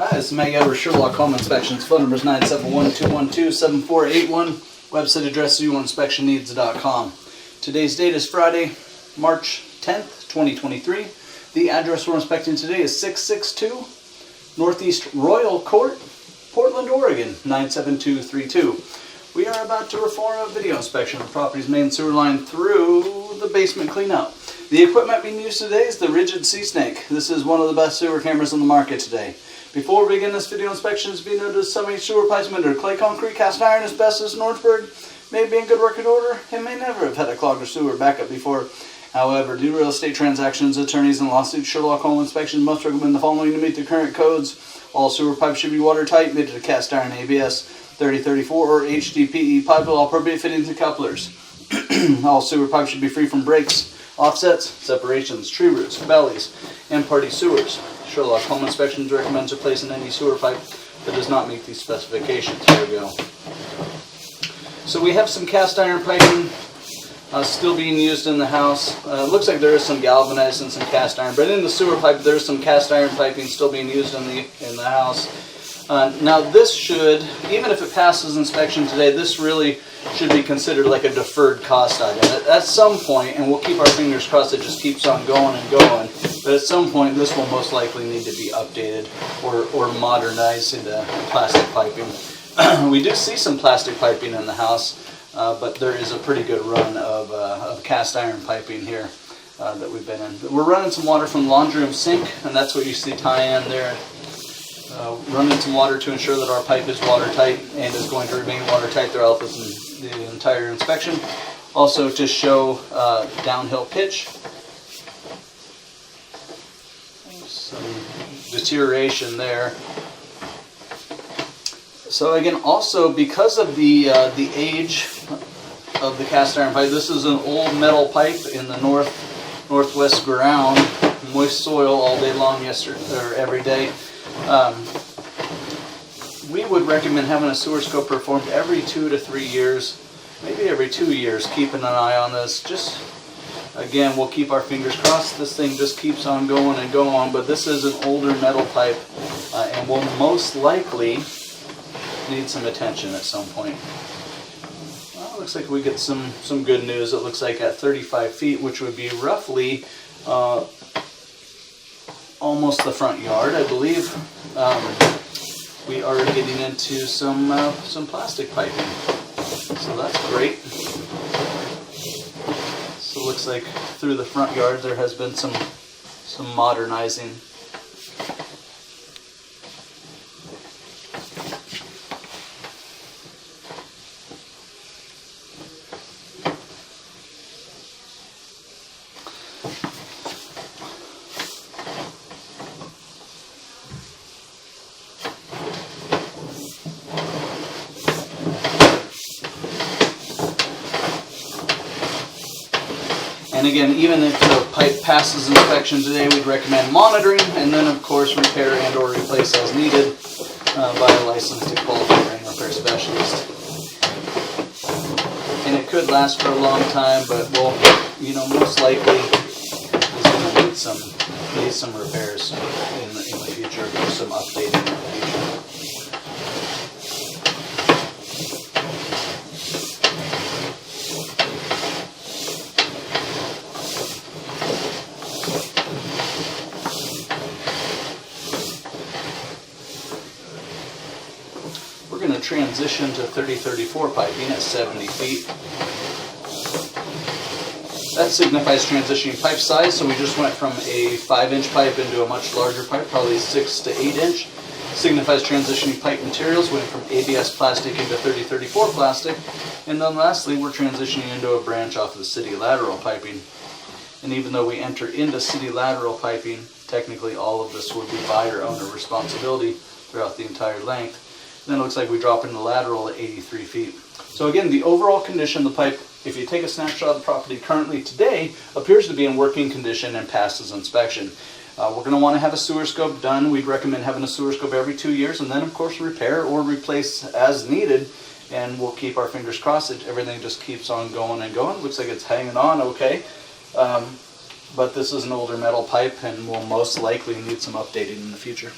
Hi, this is Matt Yadler, Sherlock Home Inspections. Phone number is 971-212-7481. Website address is youinspectionneeds.com. Today's date is Friday, March 10th, 2023. The address we're inspecting today is 662 Northeast Royal Court, Portland, Oregon, 97232. We are about to perform a video inspection of the property's main sewer line through the basement cleanout. The equipment being used today is the Rigid Sea Snake. This is one of the best sewer cameras on the market today. Before we begin this video inspection, it's being noted some of your sewer pipes made of clay, concrete, cast iron, asbestos, and Orangeburg may be in good working order and may never have had a clogged or sewer backup before. However, due to real estate transactions, attorneys, and lawsuits, Sherlock Home Inspections must recommend the following to meet the current codes. All sewer pipes should be watertight, made of cast iron ABS 3034 or HDPE pipe with all appropriate fittings and couplers. All sewer pipes should be free from breaks, offsets, separations, tree roots, bellies, and party sewers. Sherlock Home Inspections recommends replacing any sewer pipe that does not meet these specifications. Here we go. So we have some cast iron piping still being used in the house. It looks like there is some galvanized and some cast iron, but in the sewer pipe there's some cast iron piping still being used in the house. Now this should, even if it passes inspection today, this really should be considered like a deferred cost item. At some point, and we'll keep our fingers crossed it just keeps on going and going, but at some point this will most likely need to be updated or modernized into plastic piping. We do see some plastic piping in the house, but there is a pretty good run of cast iron piping here that we've been in. We're running some water from the laundry room sink, and that's what you see tie in there. Running some water to ensure that our pipe is watertight and is going to remain watertight throughout the entire inspection. Also to show downhill pitch. Some deterioration there. So again, also because of the age of the cast iron pipe, this is an old metal pipe in the northwest ground, moist soil all day long, every day. We would recommend having a sewer scope performed every 2 to 3 years, maybe every 2 years, keeping an eye on this. Just, again, we'll keep our fingers crossed. This thing just keeps on going and going, but this is an older metal pipe and will most likely need some attention at some point. Well, it looks like we get some good news. It looks like at 35 feet, which would be roughly almost the front yard, I believe. We are getting into some plastic piping, so that's great. So it looks like through the front yard there has been some modernizing. And again, even if the pipe passes inspection today, we'd recommend monitoring and then of course repair and or replace as needed by a licensed qualified drain repair specialist. And it could last for a long time, but will, most likely is going to need some repairs in the future, or some updating in the future. We're going to transition to 3034 piping at 70 feet. That signifies transitioning pipe size, so we just went from a 5-inch pipe into a much larger pipe, probably 6 to 8 inch. Signifies transitioning pipe materials, went from ABS plastic into 3034 plastic. And then lastly, we're transitioning into a branch off of the city lateral piping. And even though we enter into city lateral piping, technically all of this would be buyer-owner responsibility throughout the entire length. Then it looks like we drop into lateral at 83 feet. So again, the overall condition of the pipe, if you take a snapshot of the property currently today, appears to be in working condition and passes inspection. We're going to want to have a sewer scope done. We'd recommend having a sewer scope every 2 years, and then of course repair or replace as needed. And we'll keep our fingers crossed that everything just keeps on going and going. Looks like it's hanging on okay. But this is an older metal pipe and will most likely need some updating in the future.